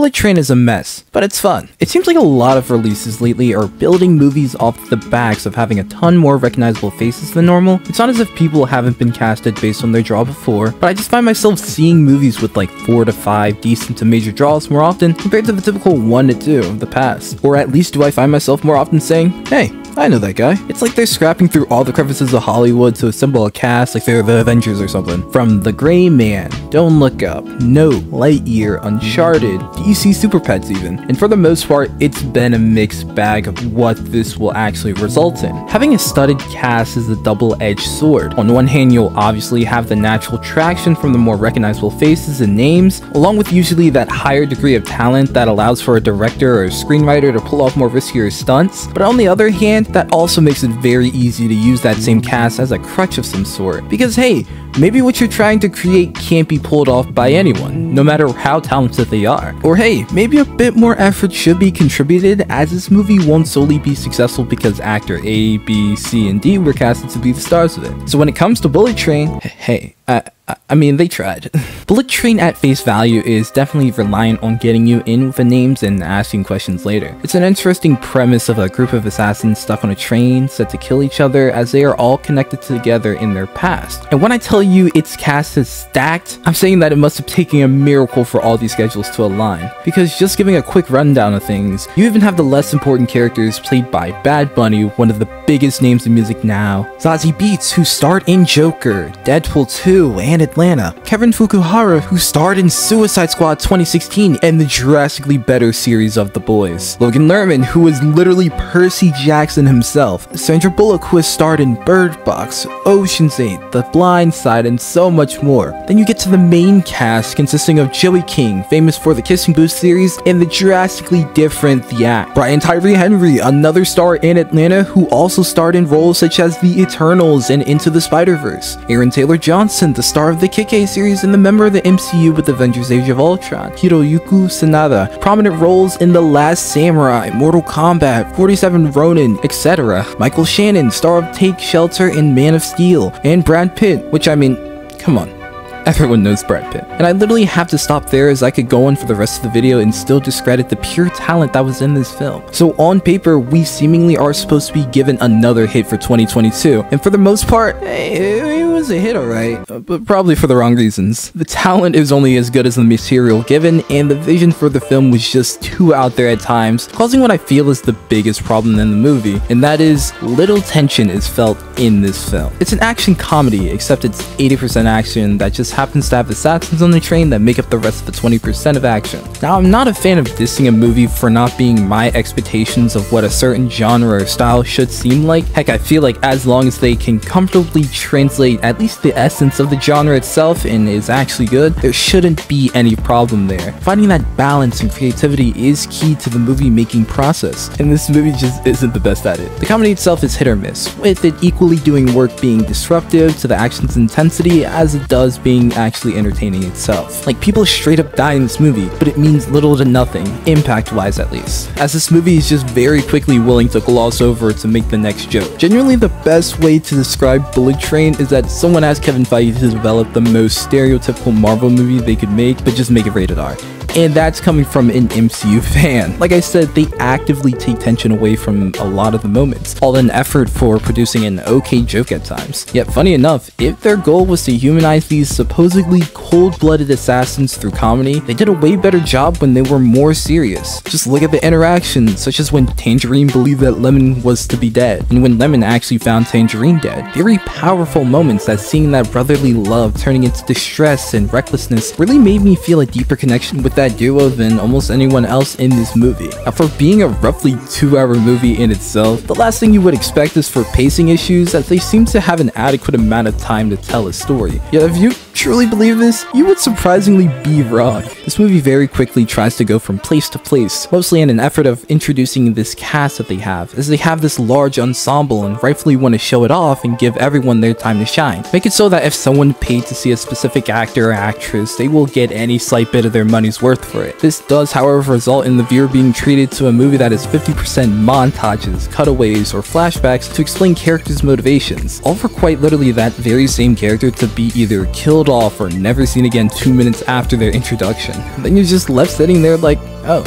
Bullet Train is a mess, but it's fun. It seems like a lot of releases lately are building movies off the backs of having a ton more recognizable faces than normal. It's not as if people haven't been casted based on their draw before, but I just find myself seeing movies with like 4 to 5 decent to major draws more often compared to the typical 1 to 2 of the past. Or at least do I find myself more often saying, hey, I know that guy. It's like they're scrapping through all the crevices of Hollywood to assemble a cast like they're the Avengers or something. From The Gray Man, Don't Look Up, Nope, Lightyear, Uncharted, DC Super Pets even. And for the most part, it's been a mixed bag of what this will actually result in. Having a studded cast is a double-edged sword. On one hand, you'll obviously have the natural traction from the more recognizable faces and names, along with usually that higher degree of talent that allows for a director or a screenwriter to pull off more riskier stunts. But on the other hand, that also makes it very easy to use that same cast as a crutch of some sort. Because hey, maybe what you're trying to create can't be pulled off by anyone, no matter how talented they are. Or hey, maybe a bit more effort should be contributed, as this movie won't solely be successful because actor A, B, C, and D were casted to be the stars of it. So when it comes to Bullet Train, hey, I mean, they tried. Bullet Train at face value is definitely reliant on getting you in with the names and asking questions later. It's an interesting premise of a group of assassins stuck on a train set to kill each other as they are all connected together in their past. And when I tell you its cast is stacked, I'm saying that it must have taken a miracle for all these schedules to align. Because just giving a quick rundown of things, you even have the less important characters played by Bad Bunny, one of the biggest names in music now, Zazie Beetz, who starred in Joker, Deadpool 2, and Atlanta, Kevin Fukuhara, who starred in Suicide Squad 2016 and the drastically better series of The Boys, Logan Lerman, who was literally Percy Jackson himself, Saundra Bullock, who has starred in Bird Box, Ocean's 8, The Blind Side, and so much more. Then you get to the main cast consisting of Joey King, famous for the Kissing Booth series, and the drastically different The Act, Brian Tyree Henry, another star in Atlanta who also starred in roles such as The Eternals and Into the Spider-Verse, Aaron Taylor Johnson, the star of the Kick-A series and the member of the MCU with Avengers Age of Ultron, Hiroyuki Sanada, prominent roles in The Last Samurai, Mortal Kombat, 47 Ronin, etc. Michael Shannon, star of Take Shelter in Man of Steel, and Brad Pitt, which I mean, come on. Everyone knows Brad Pitt. And I literally have to stop there as I could go on for the rest of the video and still discredit the pure talent that was in this film. So on paper, we seemingly are supposed to be given another hit for 2022. And for the most part, hey, it was a hit alright, but probably for the wrong reasons. The talent is only as good as the material given, and the vision for the film was just too out there at times, causing what I feel is the biggest problem in the movie, and that is little tension is felt in this film. It's an action comedy, except it's 80% action that just happens to have assassins on the train that make up the rest of the 20% of action. Now, I'm not a fan of dissing a movie for not being my expectations of what a certain genre or style should seem like. Heck, I feel like as long as they can comfortably translate at least the essence of the genre itself and is actually good, there shouldn't be any problem there. Finding that balance and creativity is key to the movie making process, and this movie just isn't the best at it. The comedy itself is hit or miss, with it equally doing work being disruptive to the action's intensity as it does being actually entertaining itself. Like, people straight up die in this movie, but it means little to nothing, impact-wise at least, as this movie is just very quickly willing to gloss over to make the next joke. Genuinely, the best way to describe Bullet Train is that someone asked Kevin Feige to develop the most stereotypical Marvel movie they could make, but just make it rated R. And that's coming from an MCU fan. Like I said, they actively take tension away from a lot of the moments, all in effort for producing an okay joke at times. Yet funny enough, if their goal was to humanize these supposedly cold-blooded assassins through comedy, they did a way better job when they were more serious. Just look at the interactions, such as when Tangerine believed that Lemon was to be dead, and when Lemon actually found Tangerine dead. Very powerful moments that seeing that brotherly love turning into distress and recklessness really made me feel a deeper connection with that duo than almost anyone else in this movie. Now, for being a roughly 2-hour movie in itself, the last thing you would expect is for pacing issues, as they seem to have an adequate amount of time to tell a story. Yet if you truly believe this, you would surprisingly be wrong. This movie very quickly tries to go from place to place, mostly in an effort of introducing this cast that they have, as they have this large ensemble and rightfully want to show it off and give everyone their time to shine. Make it so that if someone paid to see a specific actor or actress, they will get any slight bit of their money's worth for it. This does, however, result in the viewer being treated to a movie that is 50% montages, cutaways, or flashbacks to explain characters' motivations, all for quite literally that very same character to be either killed killed off or never seen again 2 minutes after their introduction. Then you're just left sitting there like, oh,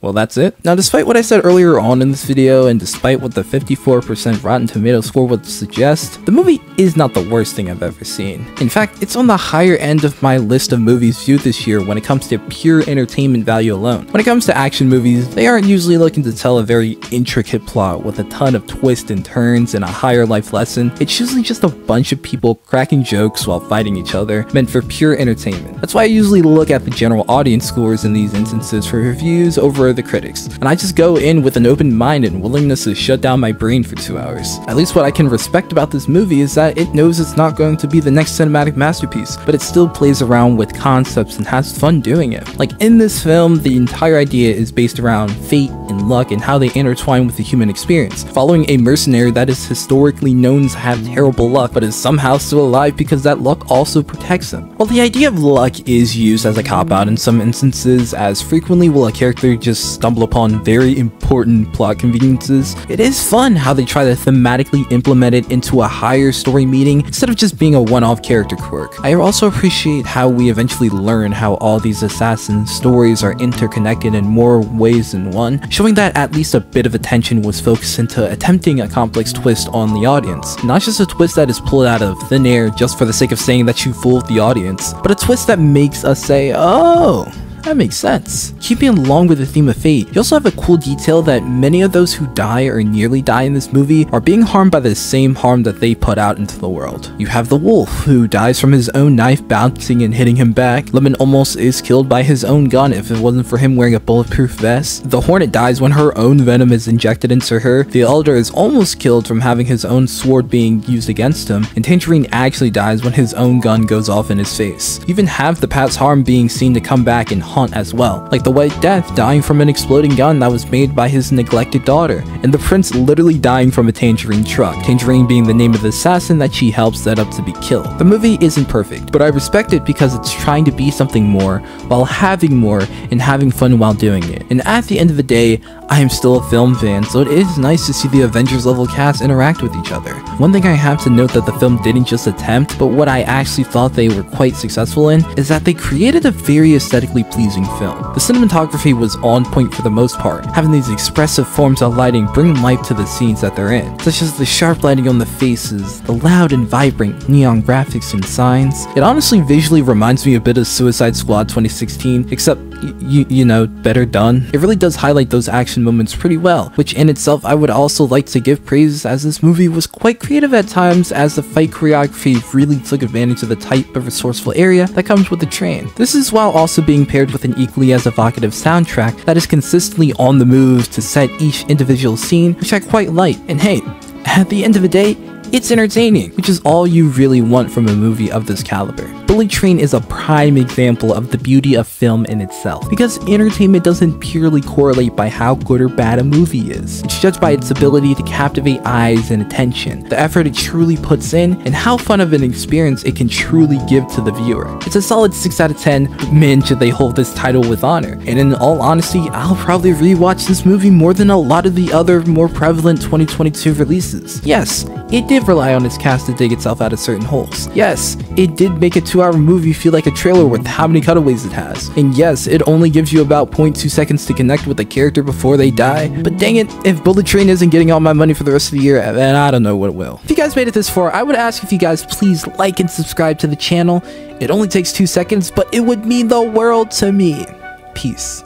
well that's it. Now, despite what I said earlier on in this video, and despite what the 54% Rotten Tomatoes score would suggest, the movie is not the worst thing I've ever seen. In fact, it's on the higher end of my list of movies viewed this year when it comes to pure entertainment value alone. When it comes to action movies, they aren't usually looking to tell a very intricate plot with a ton of twists and turns and a higher life lesson. It's usually just a bunch of people cracking jokes while fighting each other, meant for pure entertainment. That's why I usually look at the general audience scores in these instances for reviews over the critics, and I just go in with an open mind and willingness to shut down my brain for 2 hours. At least what I can respect about this movie is that it knows it's not going to be the next cinematic masterpiece, but it still plays around with concepts and has fun doing it. Like in this film, the entire idea is based around fate and luck and how they intertwine with the human experience, following a mercenary that is historically known to have terrible luck but is somehow still alive because that luck also protects him. While the idea of luck is used as a cop-out in some instances, as frequently will a character just stumble upon very important plot conveniences, it is fun how they try to thematically implement it into a higher story meaning instead of just being a one-off character quirk. I also appreciate how we eventually learn how all these assassin stories are interconnected in more ways than one, showing that at least a bit of attention was focused into attempting a complex twist on the audience. Not just a twist that is pulled out of thin air just for the sake of saying that you fooled the audience, but a twist that makes us say, oh, that makes sense. Keeping along with the theme of fate, you also have a cool detail that many of those who die or nearly die in this movie are being harmed by the same harm that they put out into the world. You have the wolf, who dies from his own knife bouncing and hitting him back. Lemon almost is killed by his own gun if it wasn't for him wearing a bulletproof vest. The hornet dies when her own venom is injected into her. The elder is almost killed from having his own sword being used against him, and Tangerine actually dies when his own gun goes off in his face. You even have the Pat's harm being seen to come back and haunt as well, like the White Death dying from an exploding gun that was made by his neglected daughter, and the prince literally dying from a Tangerine truck, Tangerine being the name of the assassin that she helped set up to be killed. The movie isn't perfect, but I respect it because it's trying to be something more while having more and having fun while doing it. And at the end of the day, I am still a film fan, so it is nice to see the Avengers level cast interact with each other. One thing I have to note that the film didn't just attempt, but what I actually thought they were quite successful in, is that they created a very aesthetically pleasing film. The cinematography was on point for the most part, having these expressive forms of lighting bring life to the scenes that they're in, such as the sharp lighting on the faces, the loud and vibrant neon graphics and signs. It honestly visually reminds me a bit of Suicide Squad 2016, except you know, better done. It really does highlight those action moments pretty well, which in itself I would also like to give praise, as this movie was quite creative at times, as the fight choreography really took advantage of the type of resourceful area that comes with the train. This is while also being paired with an equally as evocative soundtrack that is consistently on the move to set each individual scene, which I quite like. And hey, at the end of the day, it's entertaining, which is all you really want from a movie of this caliber. Bullet Train is a prime example of the beauty of film in itself, because entertainment doesn't purely correlate by how good or bad a movie is. It's judged by its ability to captivate eyes and attention, the effort it truly puts in, and how fun of an experience it can truly give to the viewer. It's a solid 6 out of 10, but man, should they hold this title with honor. And in all honesty, I'll probably rewatch this movie more than a lot of the other more prevalent 2022 releases. Yes, it did rely on its cast to dig itself out of certain holes. Yes, it did make a 2-hour movie feel like a trailer with how many cutaways it has. And yes, it only gives you about 0.2 seconds to connect with a character before they die. But dang it, if Bullet Train isn't getting all my money for the rest of the year, then I don't know what will. If you guys made it this far, I would ask if you guys please like and subscribe to the channel. It only takes 2 seconds, but it would mean the world to me. Peace.